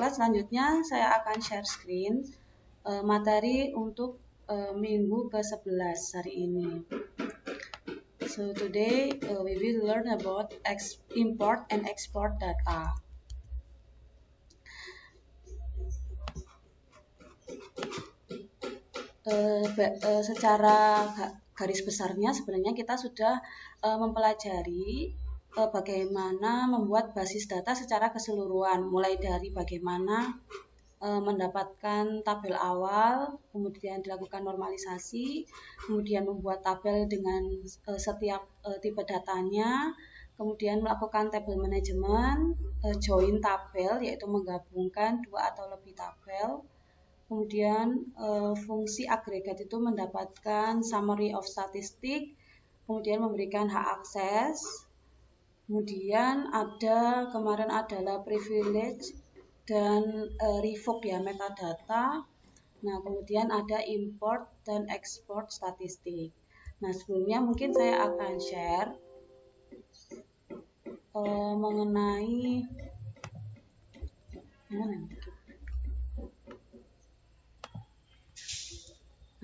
Baiklah, selanjutnya saya akan share screen materi untuk minggu ke-11 hari ini. So today we will learn about import and export data. Secara garis besarnya sebenarnya kita sudah mempelajari bagaimana membuat basis data secara keseluruhan, mulai dari bagaimana mendapatkan tabel awal, kemudian dilakukan normalisasi, kemudian membuat tabel dengan setiap tipe datanya, kemudian melakukan tabel manajemen, join tabel yaitu menggabungkan dua atau lebih tabel. Kemudian fungsi agregat itu mendapatkan summary of statistik, kemudian memberikan hak akses. Kemudian kemarin adalah privilege dan revoke ya metadata. Nah, kemudian ada import dan export statistik. Nah, sebelumnya mungkin saya akan share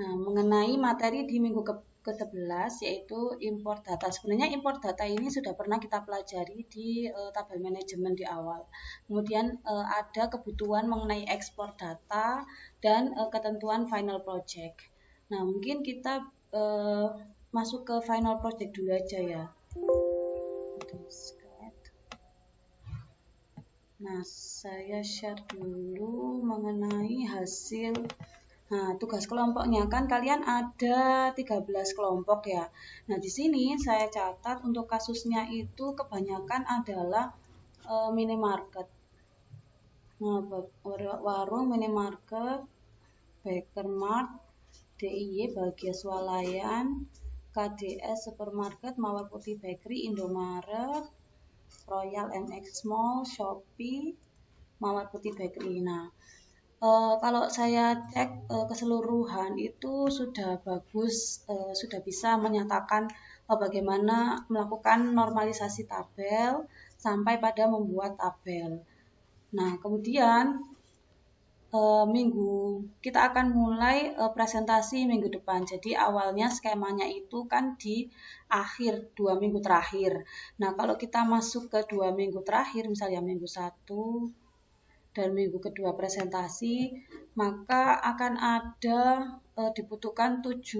mengenai materi di minggu ke-11 yaitu import data. Sebenarnya import data ini sudah pernah kita pelajari di tabel manajemen di awal. Kemudian ada kebutuhan mengenai ekspor data dan ketentuan final project. Nah, mungkin kita masuk ke final project dulu aja ya. Nah, saya share dulu mengenai hasil. Nah, tugas kelompoknya kan kalian ada 13 kelompok ya. Nah, di sini saya catat untuk kasusnya itu kebanyakan adalah minimarket. Nah, warung minimarket, Bakermart, DIY Bahagia Swalayan, KDS Supermarket, Mawar Putih Bakery, Indomaret, Royal MX Mall, Shopee, Mawar Putih Bakery. Nah, kalau saya cek keseluruhan itu sudah bagus, sudah bisa menyatakan bagaimana melakukan normalisasi tabel sampai pada membuat tabel. Nah, kemudian kita akan mulai presentasi minggu depan. Jadi awalnya skemanya itu kan di akhir 2 minggu terakhir. Nah, kalau kita masuk ke 2 minggu terakhir, misalnya minggu 1 dan minggu kedua presentasi, maka akan ada dibutuhkan 7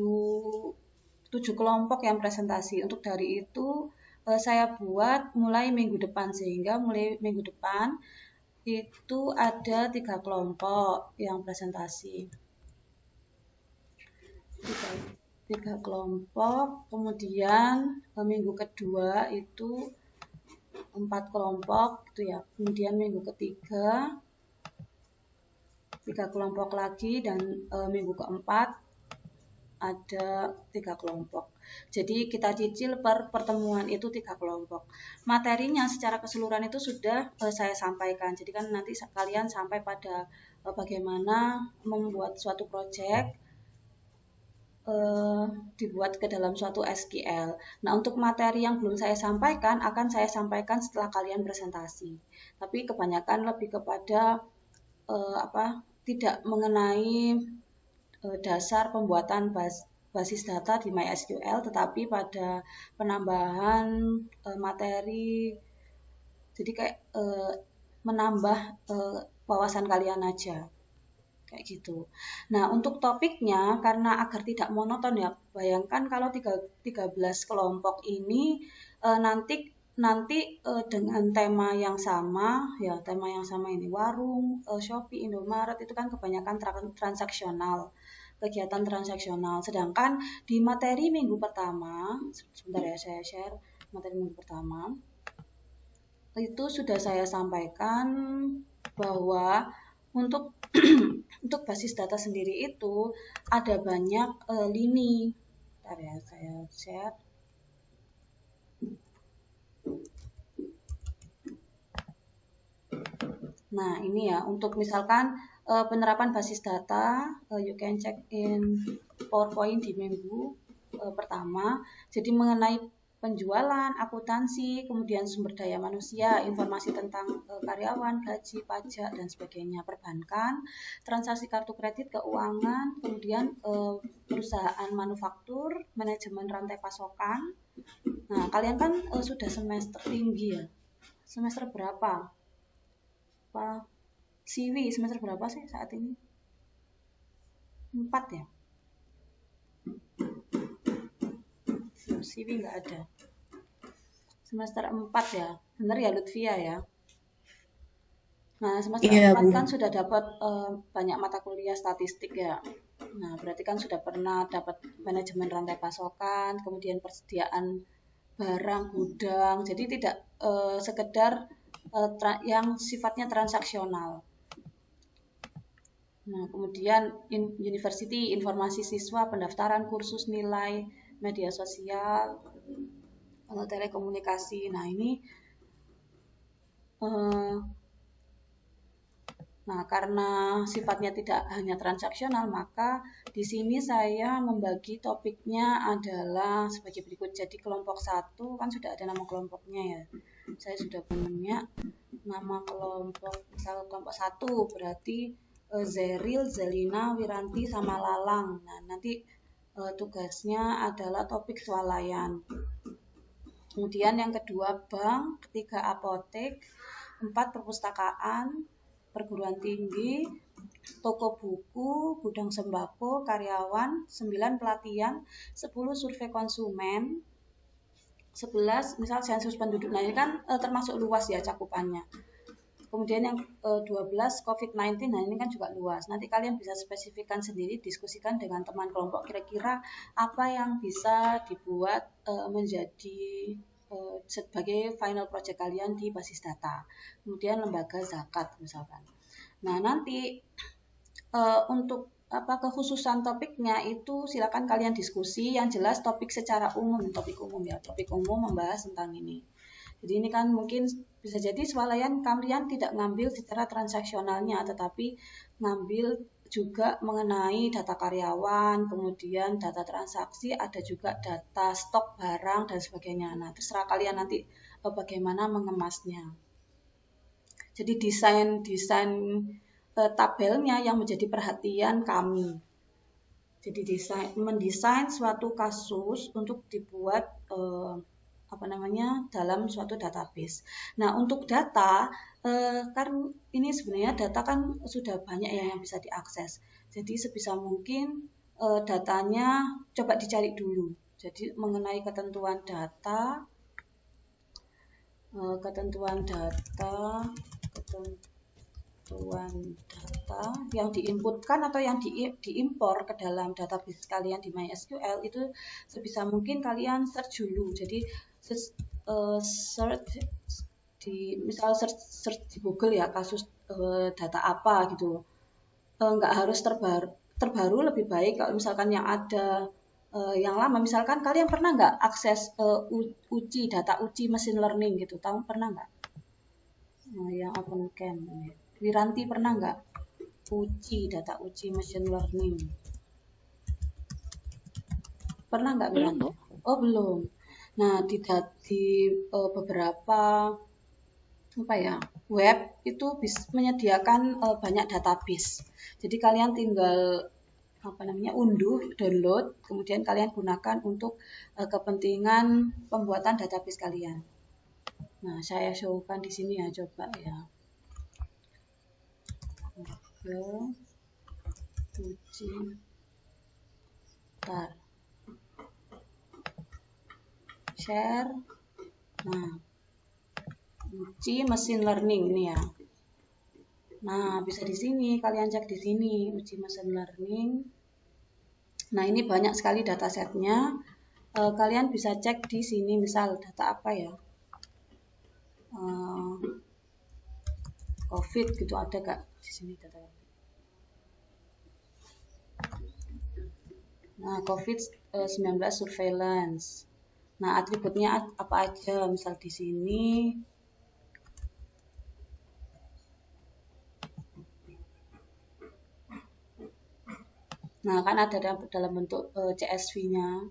kelompok yang presentasi. Untuk dari itu saya buat mulai minggu depan, sehingga mulai minggu depan itu ada 3 kelompok yang presentasi. 3 kelompok, kemudian minggu kedua itu 4 kelompok gitu ya. Kemudian minggu ketiga 3 kelompok lagi, dan minggu keempat ada 3 kelompok. Jadi kita cicil per pertemuan itu 3 kelompok. Materinya secara keseluruhan itu sudah saya sampaikan. Jadi kan nanti kalian sampai pada bagaimana membuat suatu project dibuat ke dalam suatu SQL. Nah, untuk materi yang belum saya sampaikan akan saya sampaikan setelah kalian presentasi. Tapi kebanyakan lebih kepada tidak mengenai dasar pembuatan basis data di MySQL, tetapi pada penambahan materi, jadi kayak menambah wawasan kalian aja, kayak gitu. Nah, untuk topiknya, karena agar tidak monoton ya, bayangkan kalau 13 kelompok ini nanti dengan tema yang sama ya, tema yang sama ini warung, Shopee, Indomaret itu kan kebanyakan transaksional, kegiatan transaksional. Sedangkan di materi minggu pertama, sebentar ya saya share materi minggu pertama, itu sudah saya sampaikan bahwa untuk untuk basis data sendiri itu ada banyak lini. Bentar ya saya share. Nah, ini ya, untuk misalkan penerapan basis data, you can check in PowerPoint di minggu pertama. Jadi mengenai penjualan, akuntansi, kemudian sumber daya manusia, informasi tentang karyawan, gaji, pajak, dan sebagainya, perbankan, transaksi kartu kredit, keuangan, kemudian perusahaan manufaktur, manajemen rantai pasokan. Nah, kalian kan sudah semester tinggi ya. Semester berapa? Pak Siwi, semester berapa sih saat ini? 4 ya? Siwi nggak ada. Semester 4 ya? Bener ya Lutfia ya? Nah, semester Iya, 4 Bu. kan sudah dapat banyak mata kuliah statistik ya. Nah, berarti kan sudah pernah dapat manajemen rantai pasokan, kemudian persediaan barang, gudang. Jadi tidak sekedar yang sifatnya transaksional. Nah, kemudian university, informasi siswa, pendaftaran, kursus, nilai, media sosial, telekomunikasi. Nah, ini Nah, karena sifatnya tidak hanya transaksional, maka di sini saya membagi topiknya adalah sebagai berikut. Jadi kelompok 1 kan sudah ada nama kelompoknya ya. Saya sudah punya nama kelompok, misal kelompok 1 berarti Zeril, Zelina, Wiranti, sama Lalang. Nah, nanti tugasnya adalah topik swalayan. Kemudian yang kedua bank, ketiga apotek, 4 perpustakaan, perguruan tinggi, toko buku, gudang sembako, karyawan, 9 pelatihan, 10 survei konsumen, 11 misal sensus penduduk. Nah, ini kan termasuk luas ya cakupannya. Kemudian yang 12 COVID-19, nah ini kan juga luas. Nanti kalian bisa spesifikkan sendiri, diskusikan dengan teman kelompok kira-kira apa yang bisa dibuat menjadi sebagai final project kalian di basis data. Kemudian lembaga zakat misalkan. Nah, nanti untuk kekhususan topiknya itu silakan kalian diskusi. Yang jelas topik secara umum, topik umum ya, topik umum membahas tentang ini. Jadi ini kan mungkin bisa jadi swalayan kalian tidak ngambil secara transaksionalnya, tetapi ngambil juga mengenai data karyawan, kemudian data transaksi, ada juga data stok barang dan sebagainya. Nah, terserah kalian nanti bagaimana mengemasnya. Jadi desain tabelnya yang menjadi perhatian kami. Jadi mendesain suatu kasus untuk dibuat dalam suatu database. Nah, untuk data kan ini sebenarnya data kan sudah banyak ya yang bisa diakses. Jadi sebisa mungkin datanya coba dicari dulu. Jadi mengenai ketentuan data, ketentuan data yang diinputkan atau yang diimpor ke dalam database kalian di MySQL itu sebisa mungkin kalian search dulu. Jadi search di Google ya kasus data apa gitu. Nggak harus terbaru, lebih baik kalau misalkan yang ada yang lama. Misalkan kalian pernah nggak akses data uji machine learning gitu, tahu pernah nggak? Yang OpenCamp. Wiranti pernah nggak data uji machine learning? Pernah nggak Belum, Wiranti? Bu. Oh belum. Nah di beberapa web itu menyediakan banyak database. Jadi kalian tinggal unduh, download, kemudian kalian gunakan untuk kepentingan pembuatan database kalian. Nah, saya showkan di sini ya, coba ya. Uji. Share. Nah, uji mesin learning ini ya. Nah, bisa di sini, kalian cek di sini, uji mesin learning. Nah, ini banyak sekali datasetnya. Kalian bisa cek di sini, misal data apa ya? COVID gitu, ada gak di sini data? Nah, COVID-19 surveillance. Nah, atributnya apa aja? Misal di sini nah, kan ada dalam bentuk CSV-nya.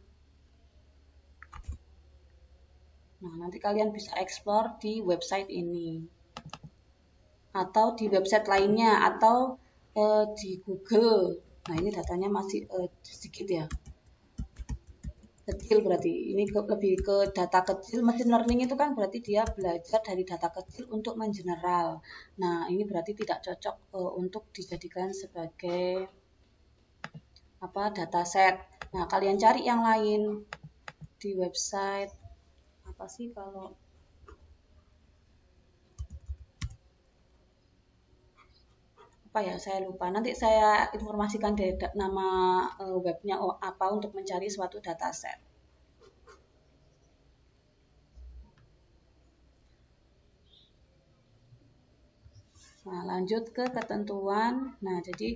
nanti kalian bisa explore di website ini atau di website lainnya atau di Google. Nah, ini datanya masih sedikit ya. Kecil berarti. Ini lebih ke data kecil. Machine learning itu kan berarti dia belajar dari data kecil untuk mengeneral. Nah, ini berarti tidak cocok untuk dijadikan sebagai dataset. Nah, kalian cari yang lain di website apa sih kalau saya lupa. Nanti saya informasikan deh nama webnya apa untuk mencari suatu dataset. Nah, lanjut ke ketentuan. Nah, jadi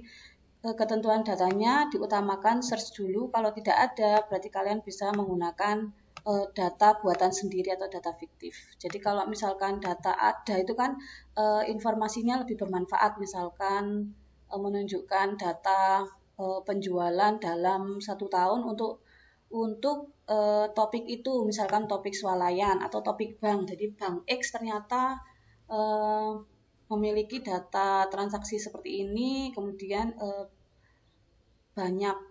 ketentuan datanya diutamakan search dulu. Kalau tidak ada, berarti kalian bisa menggunakan data buatan sendiri atau data fiktif. Jadi kalau misalkan data ada itu kan informasinya lebih bermanfaat. Misalkan menunjukkan data penjualan dalam 1 tahun untuk topik itu, misalkan topik swalayan atau topik bank. Jadi bank X ternyata memiliki data transaksi seperti ini, kemudian banyak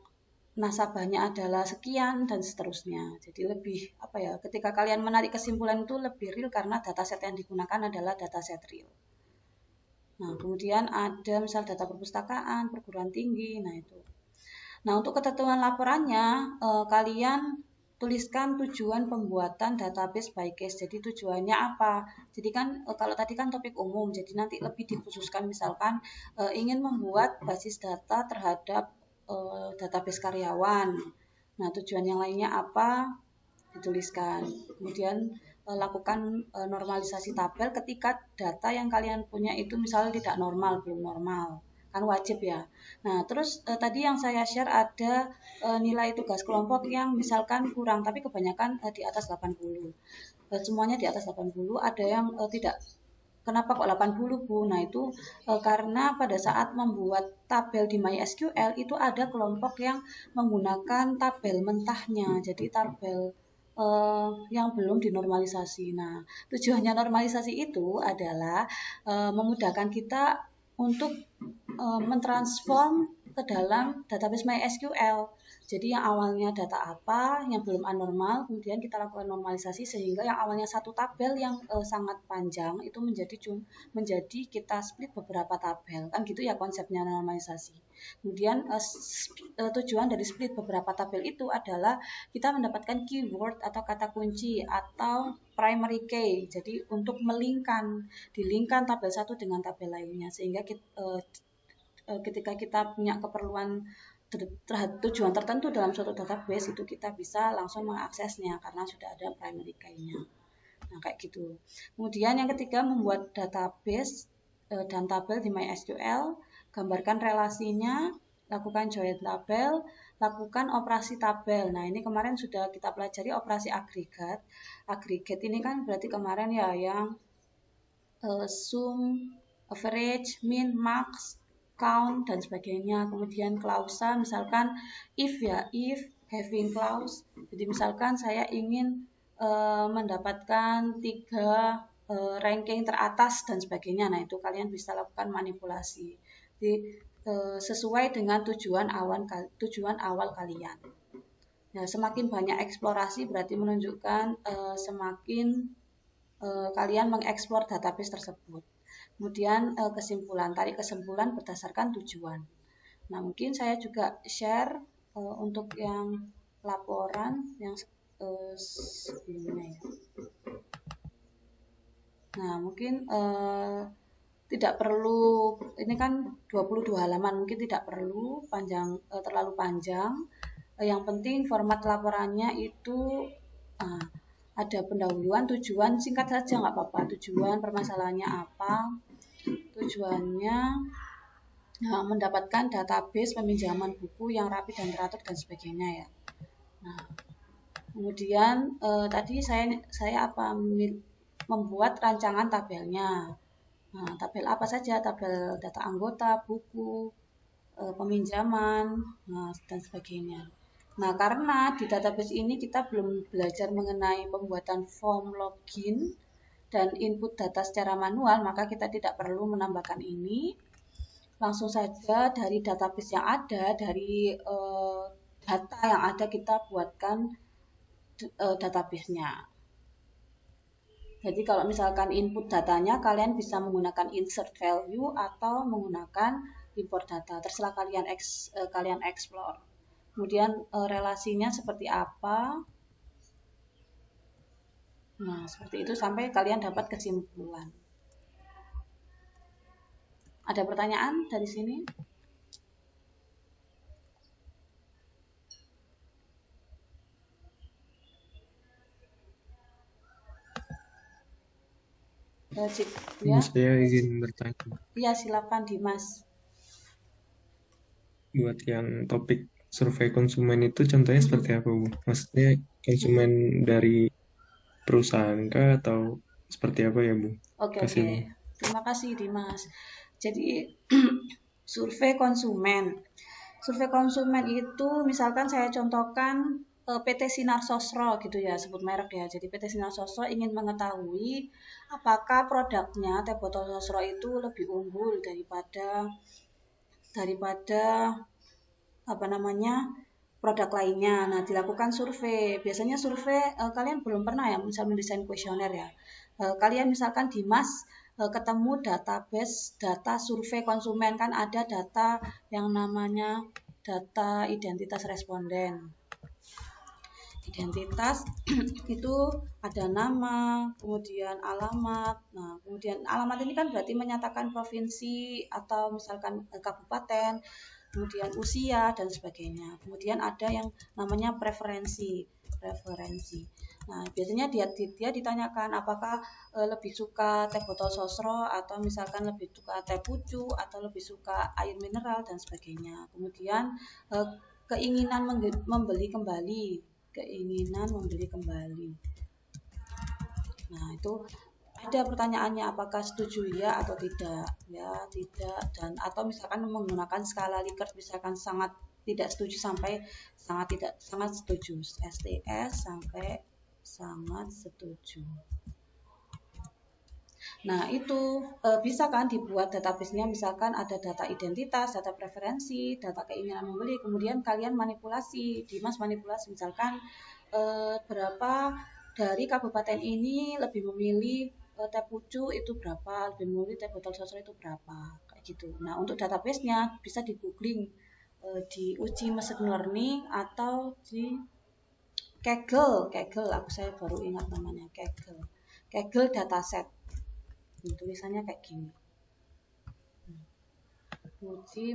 nasabahnya adalah sekian dan seterusnya. Jadi lebih ketika kalian menarik kesimpulan itu lebih real karena dataset yang digunakan adalah dataset real. Nah, kemudian ada misal data perpustakaan, perguruan tinggi, nah itu. Nah, untuk ketentuan laporannya, kalian tuliskan tujuan pembuatan database by case. Jadi tujuannya apa? Jadi kan kalau tadi kan topik umum, jadi nanti lebih dikhususkan misalkan ingin membuat basis data terhadap database karyawan. Nah, tujuan yang lainnya apa? Dituliskan. Kemudian lakukan normalisasi tabel ketika data yang kalian punya itu misalnya tidak normal, belum normal. Kan wajib ya. Nah, terus tadi yang saya share ada nilai tugas kelompok yang misalkan kurang, tapi kebanyakan di atas 80. Semuanya di atas 80, ada yang tidak. Kenapa kok 80, Bu? Nah, itu karena pada saat membuat tabel di MySQL itu ada kelompok yang menggunakan tabel mentahnya. Jadi tabel yang belum dinormalisasi. Nah, tujuannya normalisasi itu adalah memudahkan kita untuk mentransform ke dalam database MySQL. Jadi yang awalnya data apa yang belum anormal, kemudian kita lakukan normalisasi sehingga yang awalnya satu tabel yang sangat panjang itu menjadi kita split beberapa tabel. Kan gitu ya konsepnya normalisasi. Kemudian tujuan dari split beberapa tabel itu adalah kita mendapatkan keyword atau kata kunci atau primary key. Jadi untuk dilingkan tabel satu dengan tabel lainnya sehingga ketika kita punya keperluan terhadap tujuan tertentu dalam suatu database itu kita bisa langsung mengaksesnya karena sudah ada primary key-nya. Nah, kayak gitu. Kemudian yang ketiga, membuat database dan tabel di MySQL, gambarkan relasinya, lakukan join tabel, lakukan operasi tabel. Nah, ini kemarin sudah kita pelajari operasi agregat. Agregat ini kan berarti kemarin ya yang sum, average, min, max, count, dan sebagainya. Kemudian klausa, misalkan if, having clause. Jadi misalkan saya ingin mendapatkan 3 ranking teratas dan sebagainya. Nah, itu kalian bisa lakukan manipulasi. Jadi sesuai dengan tujuan awal kalian. Nah, semakin banyak eksplorasi berarti menunjukkan semakin kalian mengeksplor database tersebut. Kemudian tarik kesimpulan berdasarkan tujuan. Nah, mungkin saya juga share untuk yang laporan yang sebelumnya ya. Nah, mungkin tidak perlu, ini kan 22 halaman, mungkin tidak perlu terlalu panjang. Yang penting format laporannya itu ada pendahuluan, tujuan, singkat saja nggak apa-apa. Tujuan permasalahannya apa? Tujuannya mendapatkan database peminjaman buku yang rapi dan teratur dan sebagainya ya. Nah, kemudian tadi saya membuat rancangan tabelnya. Nah, tabel apa saja? Tabel data anggota, buku, peminjaman, dan sebagainya. Nah, karena di database ini kita belum belajar mengenai pembuatan form login dan input data secara manual, maka kita tidak perlu menambahkan ini. Langsung saja dari database yang ada, dari data yang ada kita buatkan database-nya. Jadi kalau misalkan input datanya, kalian bisa menggunakan insert value atau menggunakan import data. Terserah kalian explore. Kemudian relasinya seperti apa. Nah, seperti itu sampai kalian dapat kesimpulan. Ada pertanyaan dari sini? Ya. Saya izin bertanya. Iya, silakan Dimas. Buat yang topik survei konsumen itu contohnya seperti apa, Bu? Maksudnya konsumen dari perusahaan kah atau seperti apa ya, Bu? Oke. Terima kasih Dimas. Jadi survei konsumen. Survei konsumen itu misalkan saya contohkan PT Sinar Sosro gitu ya, sebut merek ya. Jadi PT Sinar Sosro ingin mengetahui apakah produknya teh botol Sosro itu lebih unggul daripada apa namanya produk lainnya. Nah, dilakukan survei. Biasanya survei kalian belum pernah ya misal mendesain kuesioner ya. Kalian misalkan Dimas ketemu database data survei konsumen, kan ada data yang namanya data identitas responden. Identitas itu ada nama, kemudian alamat. Nah, kemudian alamat ini kan berarti menyatakan provinsi atau misalkan kabupaten, kemudian usia dan sebagainya. Kemudian ada yang namanya preferensi. Nah, biasanya dia ditanyakan apakah lebih suka teh botol sosro atau misalkan lebih suka teh pucuk atau lebih suka air mineral dan sebagainya. Kemudian keinginan membeli kembali. Nah, itu ada pertanyaannya apakah setuju ya atau tidak, ya tidak, dan atau misalkan menggunakan skala Likert, misalkan sangat tidak setuju sampai sangat setuju, STS sampai sangat setuju. Nah, itu bisa kan dibuat database-nya, misalkan ada data identitas, data preferensi, data keinginan membeli, kemudian kalian manipulasi, Dimas manipulasi, misalkan berapa dari kabupaten ini lebih memilih teh pucuk itu berapa, lebih memilih teh botol sosro itu berapa, kayak gitu. Nah, untuk database-nya bisa di googling, diuji machine learning atau di Kaggle, saya baru ingat namanya, Kaggle dataset. Tulisannya kayak gini. Uji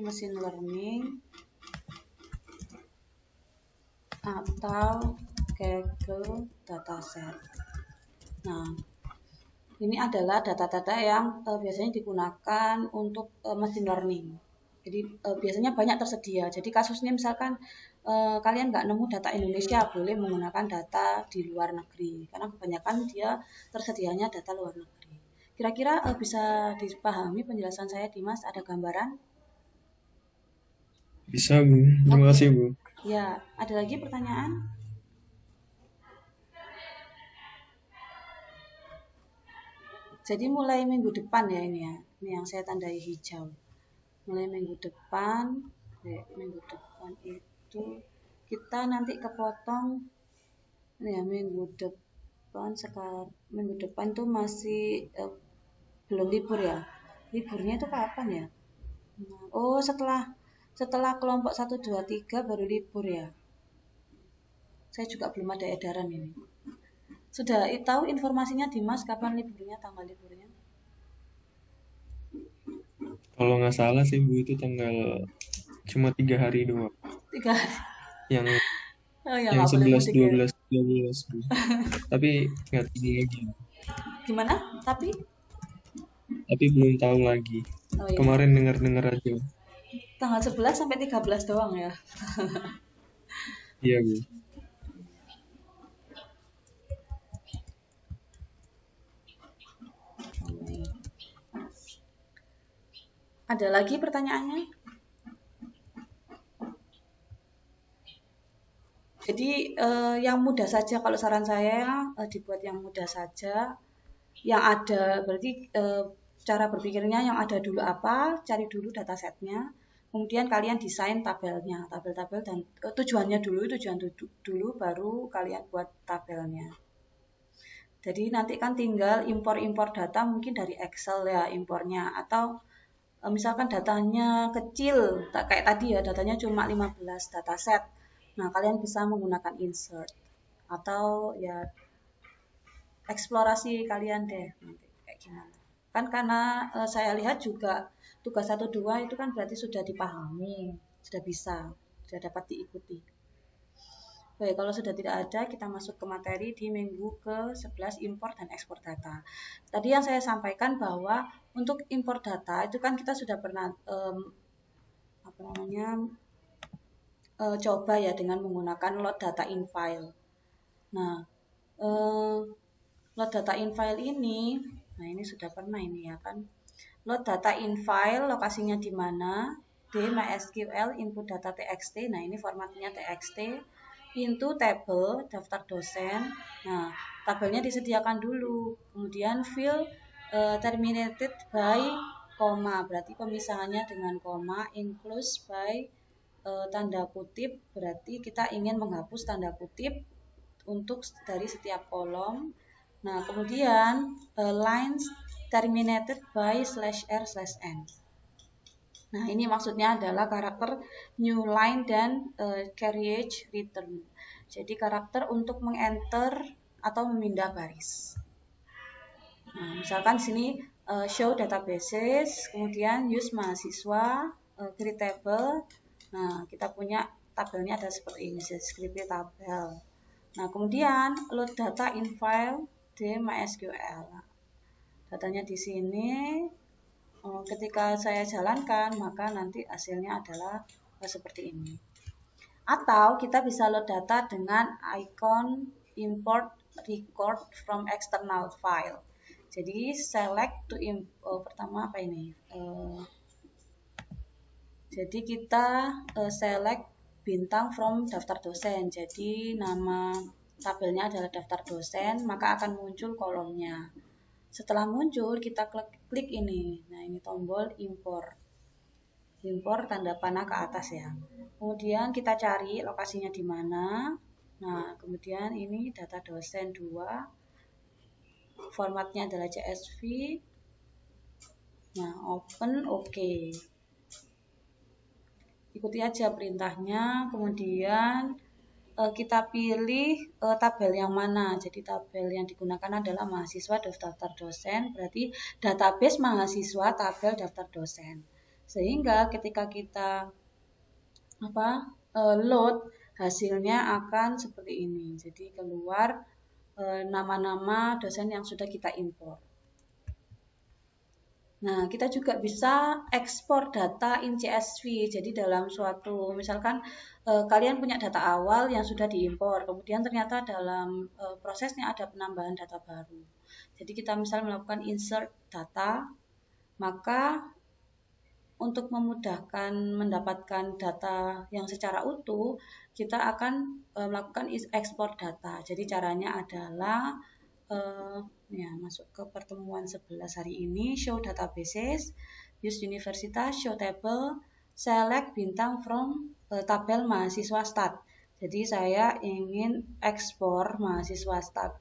mesin learning atau Kaggle dataset. Nah, ini adalah data-data yang biasanya digunakan untuk mesin learning. Jadi biasanya banyak tersedia. Jadi kasusnya misalkan kalian nggak nemu data Indonesia, boleh menggunakan data di luar negeri. Karena kebanyakan dia tersedianya data luar negeri. Kira-kira bisa dipahami penjelasan saya, Dimas? Ada gambaran? Bisa, Bu. Terima kasih, Bu. Ya, ada lagi pertanyaan? Jadi mulai minggu depan ya ini ya. Ini yang saya tandai hijau. Mulai minggu depan itu kita nanti kepotong ya minggu depan tuh masih belum libur ya. Liburnya itu kapan ya? Oh, setelah kelompok 1 2 3 baru libur ya. Saya juga belum ada edaran ini. Sudah tahu informasinya Dimas kapan liburnya, tanggal liburnya? Kalau nggak salah sih, Bu, itu cuma 3 hari doang. 3 hari. Yang ya yang 11, mudik 12, 12, Bu. Tapi nggak tahu lagi. Gimana? Tapi belum tahu lagi. Oh, iya. Kemarin dengar-dengar aja. Tanggal 11 sampai 13 doang ya. Iya, Bu. Ada lagi pertanyaannya? Jadi yang mudah saja, kalau saran saya dibuat yang mudah saja. Yang ada berarti cara berpikirnya yang ada dulu apa, cari dulu datasetnya, kemudian kalian desain tabelnya, tabel-tabel dan tujuan dulu baru kalian buat tabelnya. Jadi nanti kan tinggal impor-impor data mungkin dari Excel ya impornya, atau misalkan datanya kecil, tak kayak tadi ya, datanya cuma 15 dataset. Nah, kalian bisa menggunakan insert atau ya eksplorasi kalian deh nanti kayak gimana. Kan karena saya lihat juga tugas 1 2 itu kan berarti sudah dipahami, sudah bisa, sudah dapat diikuti. Baik, kalau sudah tidak ada, kita masuk ke materi di minggu ke-11 import dan ekspor data. Tadi yang saya sampaikan bahwa untuk import data itu kan kita sudah pernah coba ya dengan menggunakan load data in file. Nah, load data in file ini, nah ini sudah pernah ini ya kan. Load data in file, lokasinya di mana? D MySQL input data txt. Nah, ini formatnya txt. Into table daftar dosen. Nah, tabelnya disediakan dulu. Kemudian field terminated by koma, berarti pemisahannya dengan koma, enclosed by tanda kutip, berarti kita ingin menghapus tanda kutip untuk dari setiap kolom. Nah, kemudian lines terminated by /r/n. Nah, ini maksudnya adalah karakter new line dan carriage return. Jadi karakter untuk mengenter atau memindah baris. Nah, misalkan di sini show databases, kemudian use mahasiswa, create table. Nah, kita punya tabelnya ada seperti ini, deskripsi tabel. Nah, kemudian load data in file di MySQL. Datanya di sini. Ketika saya jalankan, maka nanti hasilnya adalah seperti ini. Atau kita bisa load data dengan icon import record from external file. Jadi select to pertama apa ini? Jadi kita select bintang from daftar dosen. Jadi nama tabelnya adalah daftar dosen, maka akan muncul kolomnya. Setelah muncul, kita klik ini. Nah, ini tombol impor. Impor tanda panah ke atas ya. Kemudian kita cari lokasinya di mana. Nah, kemudian ini data dosen 2. Formatnya adalah CSV. Nah, open, OK. Ikuti aja perintahnya. Kemudian kita pilih tabel yang mana. Jadi tabel yang digunakan adalah mahasiswa daftar dosen, berarti database mahasiswa tabel daftar dosen. Sehingga ketika kita load, hasilnya akan seperti ini. Jadi keluar nama-nama dosen yang sudah kita impor. Nah, kita juga bisa ekspor data in CSV. Jadi dalam suatu, misalkan kalian punya data awal yang sudah diimpor, kemudian ternyata dalam prosesnya ada penambahan data baru. Jadi kita misal melakukan insert data, maka untuk memudahkan mendapatkan data yang secara utuh, kita akan melakukan ekspor data. Jadi caranya adalah ya, masuk ke pertemuan 11 hari ini, show databases, use universitas, show table, select bintang from tabel mahasiswa stat. Jadi saya ingin ekspor mahasiswa stat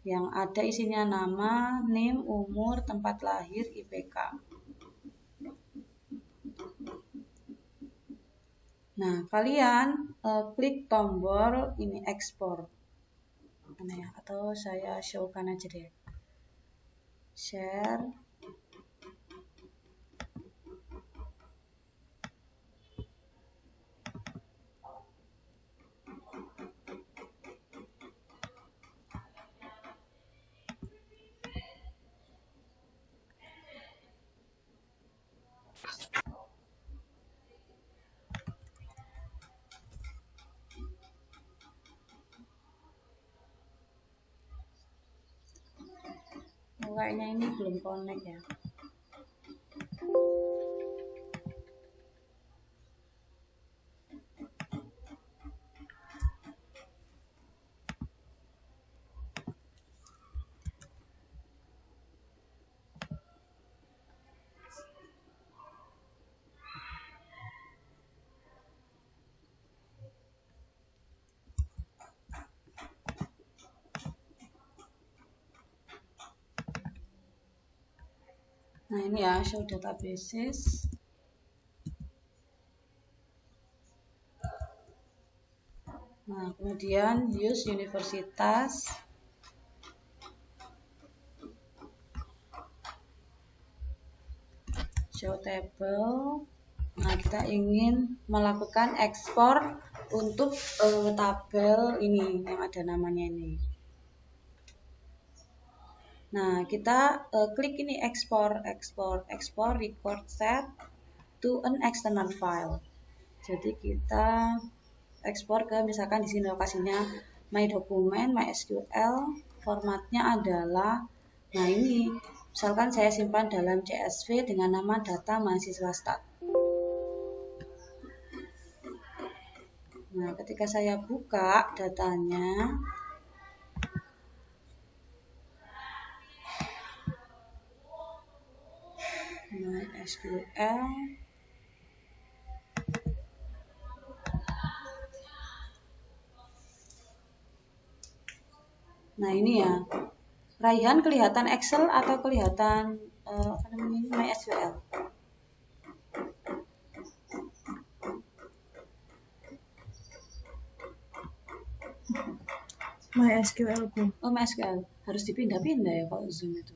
yang ada isinya nama, name, umur, tempat lahir, IPK. Nah, kalian klik tombol ini ekspor. Mana ya? Atau saya showkan aja deh. Share. Kayaknya ini belum connect ya. Nah ini ya, show databases. Nah kemudian use universitas. Show table. Nah kita ingin melakukan ekspor untuk tabel ini yang ada namanya ini. Nah, kita klik ini ekspor record set to an external file. Jadi kita ekspor ke misalkan di sini lokasinya my document, my SQL, formatnya adalah nah ini misalkan saya simpan dalam CSV dengan nama data mahasiswa stat. Nah, ketika saya buka datanya, SQL. Nah ini ya, Raihan kelihatan Excel atau kelihatan apa namanya ini MySQL? MySQL Bu. Oh MySQL, harus dipindah-pindah ya kalau Zoom itu.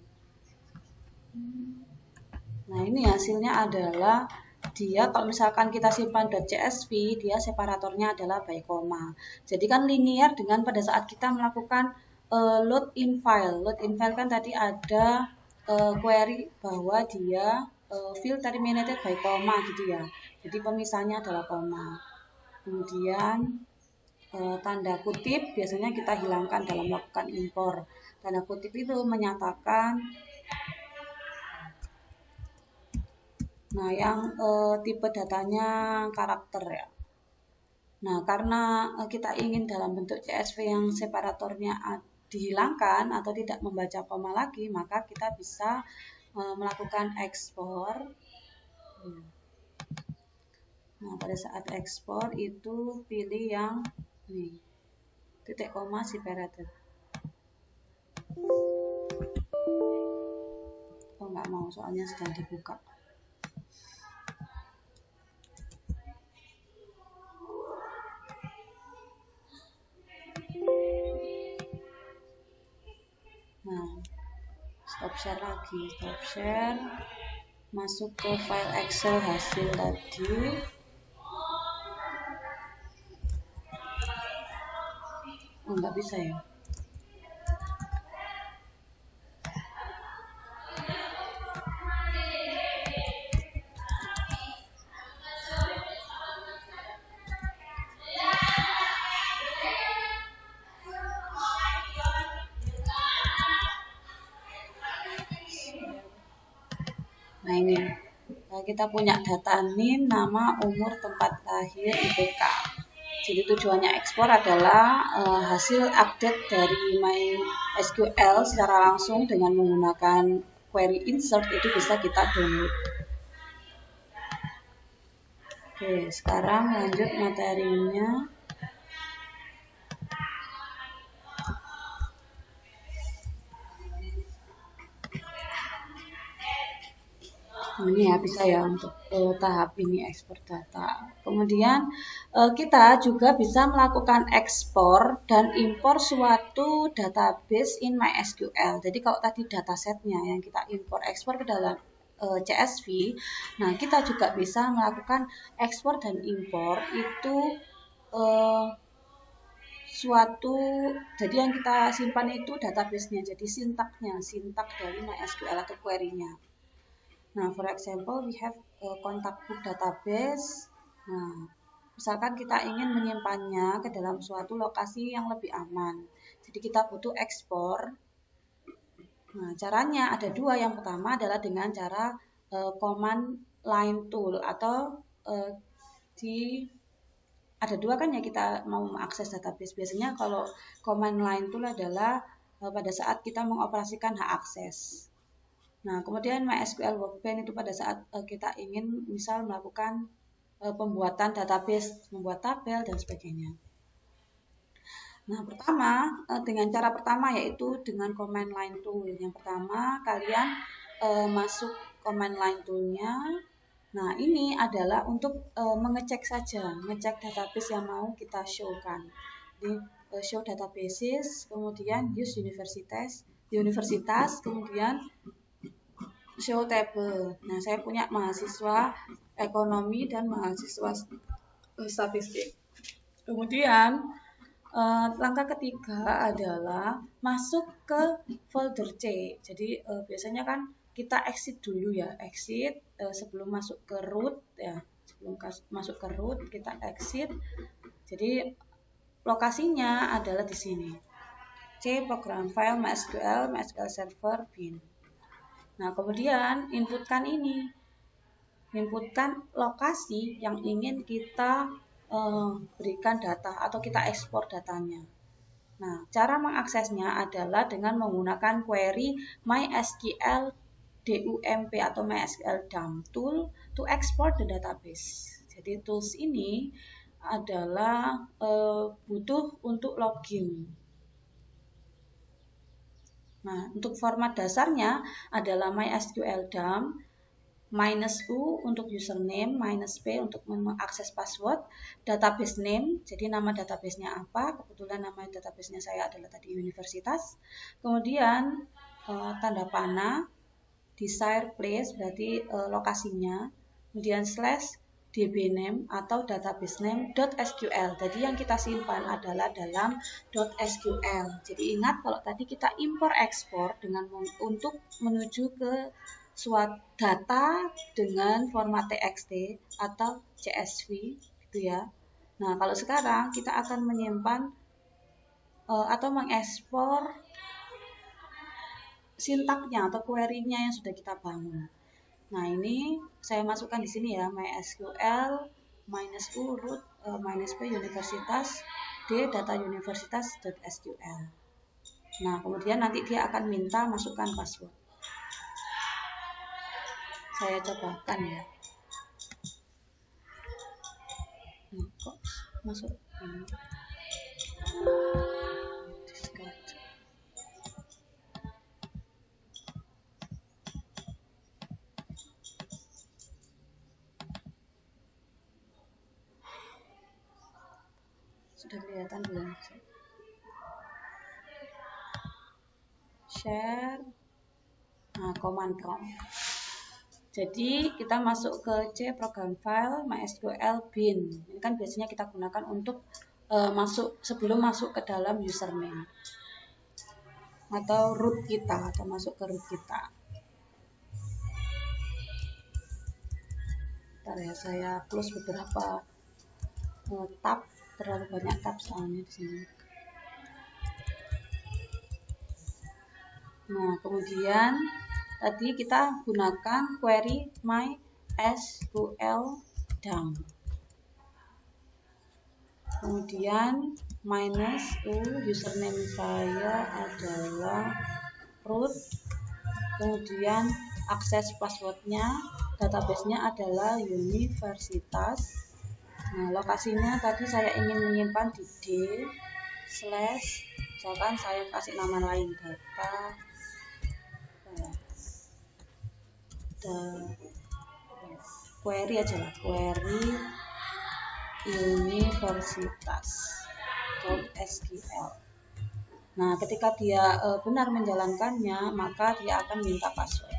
Nah ini hasilnya adalah dia kalau misalkan kita simpan .csv, dia separatornya adalah by koma. Jadi kan linear dengan pada saat kita melakukan load in file. Load in file kan tadi ada query bahwa dia field terminated by koma gitu ya. Jadi pemisahnya adalah koma. Kemudian tanda kutip biasanya kita hilangkan dalam melakukan impor. Tanda kutip itu menyatakan nah yang tipe datanya karakter ya. Nah, karena kita ingin dalam bentuk CSV yang separatornya dihilangkan atau tidak membaca koma lagi, maka kita bisa melakukan ekspor. Nah, pada saat ekspor itu pilih yang nih, titik koma separated. Oh, nggak mau, soalnya sedang dibuka. Nah, stop share lagi, stop share, masuk ke file Excel hasil tadi. Oh, nggak bisa ya. Nah ini, kita punya data NIM, nama, umur, tempat lahir, IPK. Jadi tujuannya ekspor adalah hasil update dari MySQL secara langsung dengan menggunakan query insert itu bisa kita download. Oke, sekarang lanjut materinya. Ini ya bisa ya untuk tahap ini ekspor data. Kemudian kita juga bisa melakukan ekspor dan impor suatu database in MySQL. Jadi kalau tadi datasetnya yang kita impor ekspor ke dalam CSV, nah kita juga bisa melakukan ekspor dan impor itu suatu, jadi yang kita simpan itu database-nya, jadi sintak dari MySQL atau query-nya. Nah, for example, we have a contact book database. Nah, misalkan kita ingin menyimpannya ke dalam suatu lokasi yang lebih aman. Jadi kita butuh ekspor. Nah, caranya ada dua. Yang pertama adalah dengan cara command line tool atau ada dua kan ya kita mau mengakses database. Biasanya kalau command line tool adalah pada saat kita mengoperasikan hak akses. Nah, kemudian MySQL Workbench itu pada saat kita ingin misal melakukan pembuatan database, membuat tabel dan sebagainya. Nah, pertama dengan cara pertama yaitu dengan command line tool. Yang pertama kalian masuk command line toolnya. Nah, ini adalah untuk mengecek saja, ngecek database yang mau kita show-kan. Jadi, show databases, kemudian use universitas, kemudian show table. Nah, saya punya mahasiswa ekonomi dan mahasiswa statistik. Kemudian, langkah ketiga adalah masuk ke folder C. Jadi, biasanya kan kita exit dulu ya, exit sebelum masuk ke root ya. Sebelum masuk ke root kita exit. Jadi lokasinya adalah di sini. C program file MySQL Server bin. Nah, kemudian inputkan lokasi yang ingin kita berikan data atau kita ekspor datanya. Nah, cara mengaksesnya adalah dengan menggunakan query MySQL dump atau MySQL dump tool to export the database. Jadi tools ini adalah butuh untuk login. Nah, untuk format dasarnya adalah MySQL dump, -u untuk username, -p untuk mengakses password, database name, jadi nama databasenya apa, kebetulan nama databasenya saya adalah tadi universitas, kemudian tanda panah, desired place berarti lokasinya, kemudian slash dbname atau database name .sql. Jadi yang kita simpan adalah dalam .sql. Jadi ingat kalau tadi kita impor ekspor dengan untuk menuju ke suatu data dengan format txt atau csv gitu ya. Nah, kalau sekarang kita akan menyimpan atau mengekspor sintaknya atau query-nya yang sudah kita bangun. Nah, ini saya masukkan di sini ya, MySQL -u root -p universitas d data universitas.sql. Nah, kemudian nanti dia akan minta masukkan password. Saya cobakan ya. Kok masuk ini? Sudah kelihatan belum? Share. Nah, command prompt. Jadi kita masuk ke C program file MySQL bin. Ini kan biasanya kita gunakan untuk sebelum masuk ke dalam username atau root kita atau masuk ke root kita. Bentar ya, saya close beberapa tab, terlalu banyak tab soalnya di sini. Nah, kemudian tadi kita gunakan query MySQL dump. Kemudian -u username saya adalah root. Kemudian akses passwordnya, databasenya adalah universitas. Nah, lokasinya tadi saya ingin menyimpan di d slash, misalkan saya kasih nama lain data query aja lah, query universitas.sql. Nah, ketika dia benar menjalankannya, maka dia akan minta password.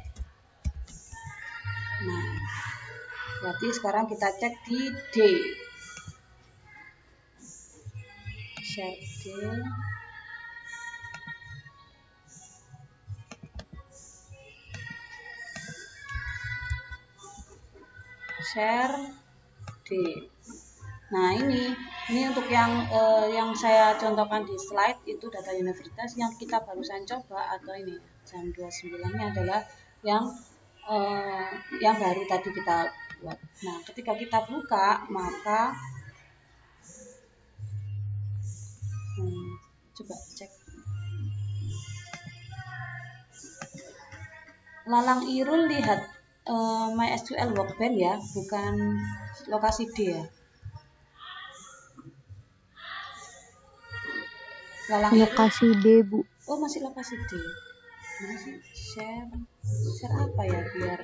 Nah, berarti sekarang kita cek di D. Share D. Share D. Nah, ini untuk yang saya contohkan di slide itu data universitas yang kita barusan coba, atau ini jam 29 ini adalah yang baru tadi kita buat. Nah, ketika kita buka, maka coba cek. Lalang Irul lihat MySQL Workbench ya, bukan lokasi D ya. Lalang lokasi D, Bu. Oh, masih lokasi D. Mana sih? Share apa ya biar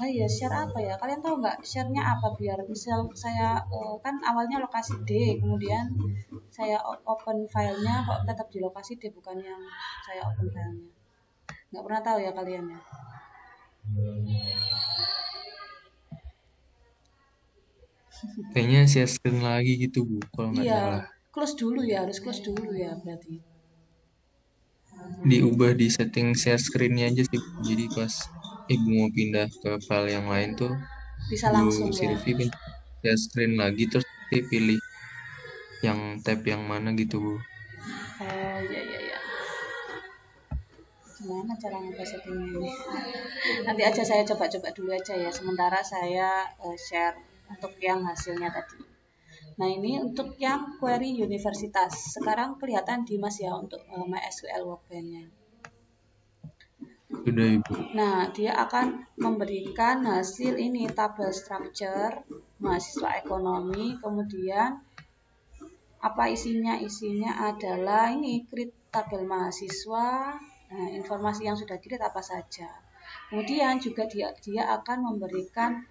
Oh iya, share apa ya? Kalian tahu nggak share-nya apa biar misal saya kan awalnya lokasi D, kemudian saya open filenya kok tetap di lokasi D bukan yang saya open filenya. Nggak pernah tahu ya kalian ya? Kayaknya share screen lagi gitu Bu, kalau nggak Iya, salah. close dulu ya, harus close dulu ya berarti. Diubah di setting share screen-nya aja sih Bu. Jadi pas Ibu mau pindah ke file yang lain tuh, Bisa Bu langsung ya. Silvi pindah share screen lagi, terus nanti pilih yang tab yang mana gitu Bu. Oh iya iya iya. Gimana cara ngubah settingnya ini? Nanti aja saya coba-coba dulu aja ya. Sementara saya share untuk yang hasilnya tadi. Nah, ini untuk yang query universitas. Sekarang kelihatan di Mas ya untuk MySQL Workbench-nya. Sudah Ibu. Nah, dia akan memberikan hasil ini tabel structure mahasiswa ekonomi, kemudian apa isinya? Isinya adalah ini create tabel mahasiswa, nah, informasi yang sudah create apa saja. Kemudian juga dia akan memberikan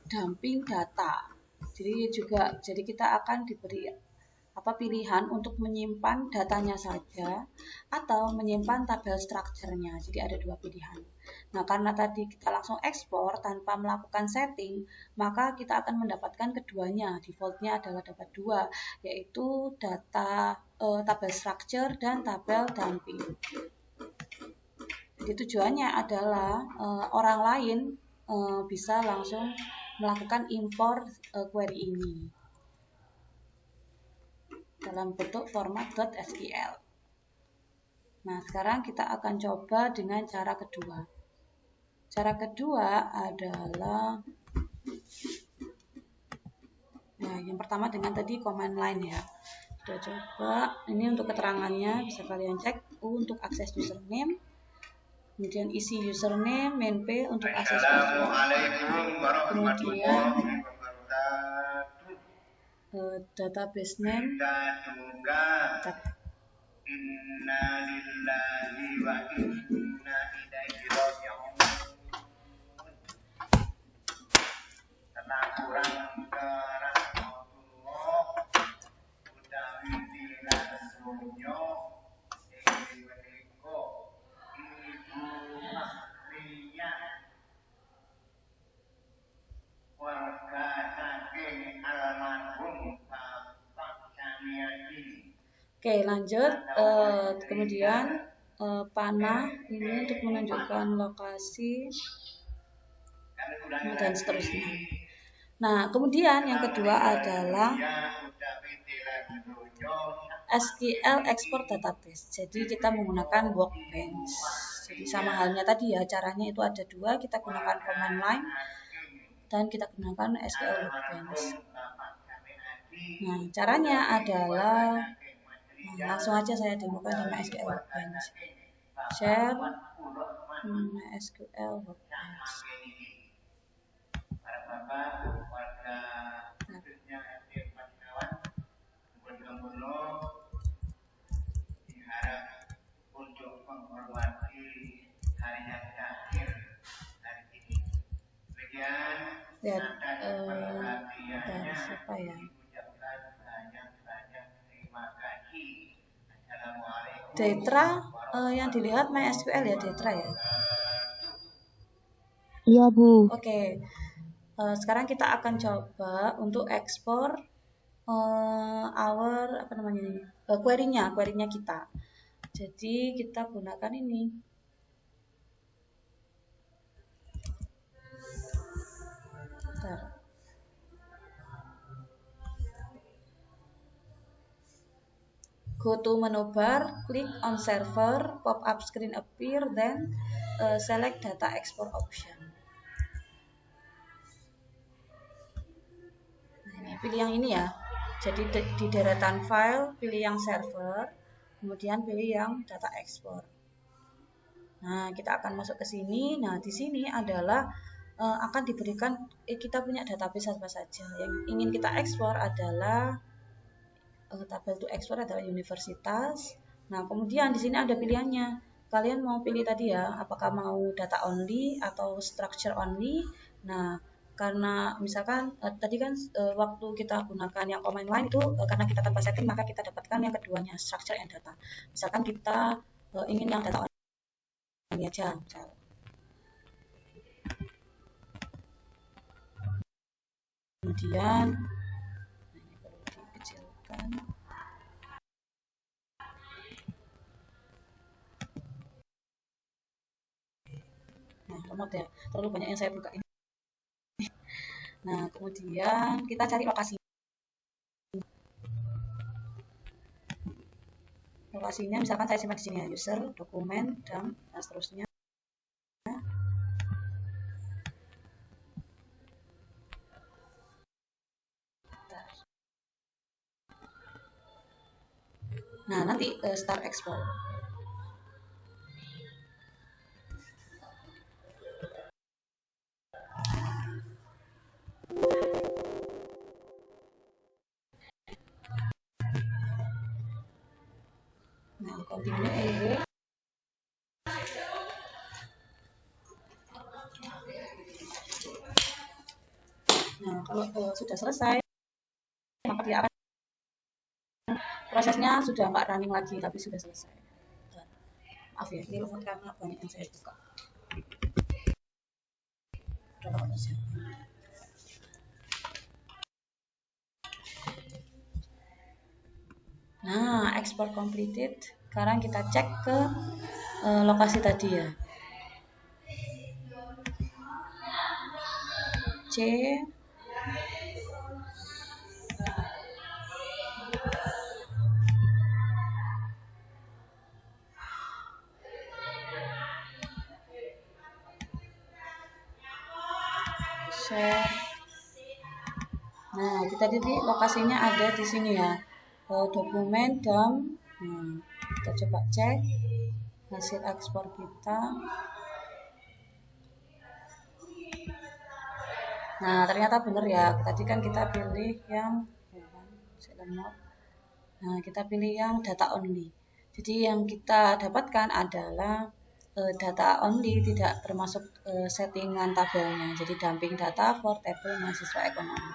dumping data. Jadi kita akan diberi apa pilihan untuk menyimpan datanya saja atau menyimpan tabel strukturnya. Jadi ada dua pilihan. Nah, karena tadi kita langsung ekspor tanpa melakukan setting, maka kita akan mendapatkan keduanya. Defaultnya adalah dapat dua, yaitu data tabel structure dan tabel dumping. Jadi tujuannya adalah orang lain bisa langsung melakukan impor query ini dalam bentuk format .sql. Nah, sekarang kita akan coba dengan cara kedua. Cara kedua adalah nah, yang pertama dengan tadi command line ya. Sudah coba. Ini untuk keterangannya bisa kalian cek. Untuk akses username, kemudian isi username, main p untuk akses password. Kemudian database name. Innalillahi wa inna ilaihi raji'un. Tenang kurang ke rahmatullah utawi tilas sunyo ing menika ibu Mahriyah warga saking almarhum Bapak Samiati. Oke, lanjut. Kemudian panah ini untuk menunjukkan lokasi dan seterusnya. Nah, kemudian yang kedua adalah SQL export database. Jadi kita menggunakan Workbench. Jadi sama halnya tadi ya, caranya itu ada dua. Kita gunakan command line dan kita gunakan SQL Workbench. Nah, caranya adalah langsung aja saya demokan di MySQL Workbench. Share MySQL Workbench. Lihat siapa ya? Detra yang dilihat MySQL ya Detra ya? Iya Bu. Oke. Sekarang kita akan coba untuk ekspor apa namanya ini? Query-nya kita. Jadi kita gunakan ini. Bentar. Go to menu bar, click on server, pop-up screen appear, then select data export option. Nah, ini pilih yang ini ya. Jadi di deretan file, pilih yang server, kemudian pilih yang data export. Nah, kita akan masuk ke sini. Nah, di sini adalah akan diberikan kita punya database apa saja. Yang ingin kita ekspor adalah tabel to export adalah universitas, Nah, kemudian di sini ada pilihannya. Kalian mau pilih tadi ya, apakah mau data only atau structure only. Nah, karena misalkan tadi kan waktu kita gunakan yang command line itu karena kita tanpa setting maka kita dapatkan yang keduanya structure and data. Misalkan kita ingin yang data only aja, kemudian ini perlu dikecilkan. Nah, lemot ya, terlalu banyak yang saya buka ini. Nah, kemudian kita cari lokasi. Lokasinya misalkan saya simpan di sini ya, user, dokumen, dan seterusnya. Nah, nanti start export. Nah, continue anyway. Nah, kalau sudah selesai, maka dia akan prosesnya sudah nggak running lagi, tapi sudah selesai. Maaf ya, ini lemot karena banyak yang saya buka. Nah, export completed. Sekarang kita cek ke lokasi tadi ya. C. Share. Nah, kita jadi lokasinya ada di sini ya. Dokumen dump. Nah, kita coba cek hasil ekspor kita. Nah, ternyata benar ya. Tadi kan kita pilih yang Nah, kita pilih yang data only. Jadi yang kita dapatkan adalah data only, tidak termasuk settingan tabelnya. Jadi dumping data for table mahasiswa ekonomi.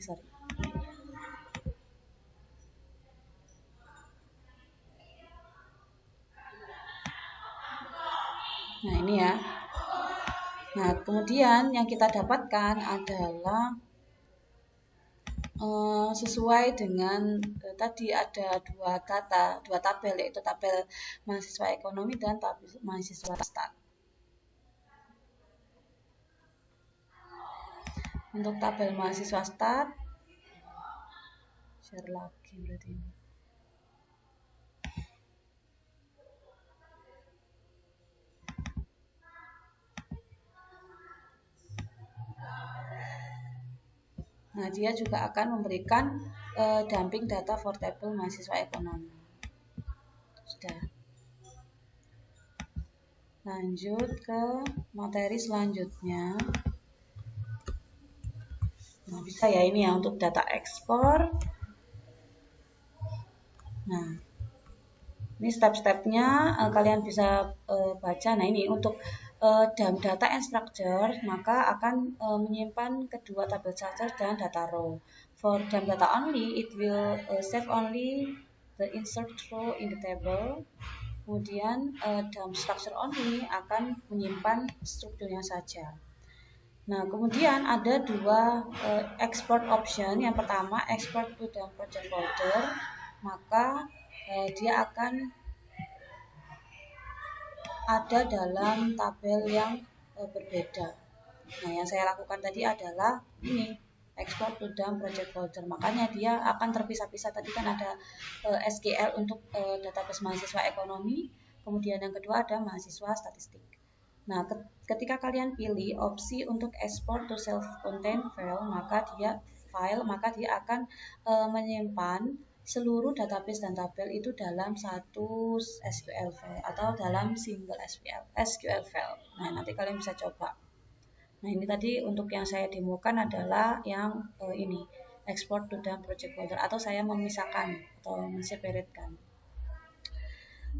Sorry. Nah, ini ya. Nah, kemudian yang kita dapatkan adalah sesuai dengan tadi ada dua tabel, yaitu tabel mahasiswa ekonomi dan tabel mahasiswa stat. Untuk tabel mahasiswa stat, share lagi berarti ini. Nah, dia juga akan memberikan dumping data for table mahasiswa ekonomi. Sudah. Lanjut ke materi selanjutnya. Nah, bisa ya ini ya untuk data ekspor. Nah, ini step-stepnya kalian bisa baca. Nah, ini untuk data and structure, maka akan menyimpan kedua tabel structure dan data row. For data only, it will save only the insert row in the table. Kemudian dalam structure only akan menyimpan strukturnya saja. Nah, kemudian ada dua export option. Yang pertama, export to dalam project folder, maka dia akan ada dalam tabel yang berbeda. Nah, yang saya lakukan tadi adalah ini, export to dalam project folder. Makanya dia akan terpisah-pisah. Tadi kan ada SQL untuk database mahasiswa ekonomi, kemudian yang kedua ada mahasiswa statistik. Nah, ketika kalian pilih opsi untuk export to self-contained file, maka dia akan menyimpan seluruh database dan tabel itu dalam satu SQL file atau dalam single SQL file. Nah, nanti kalian bisa coba. Nah, ini tadi untuk yang saya demokan adalah yang ini. export to the project folder, atau saya memisahkan atau men-separatekan.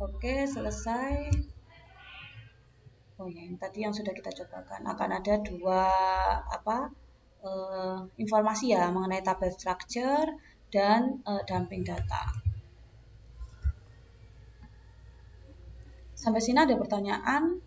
Oke, selesai. Oh ya, ini tadi yang sudah kita cobakan. Akan ada dua informasi ya mengenai tabel structure dan dumping data. Sampai sini ada pertanyaan?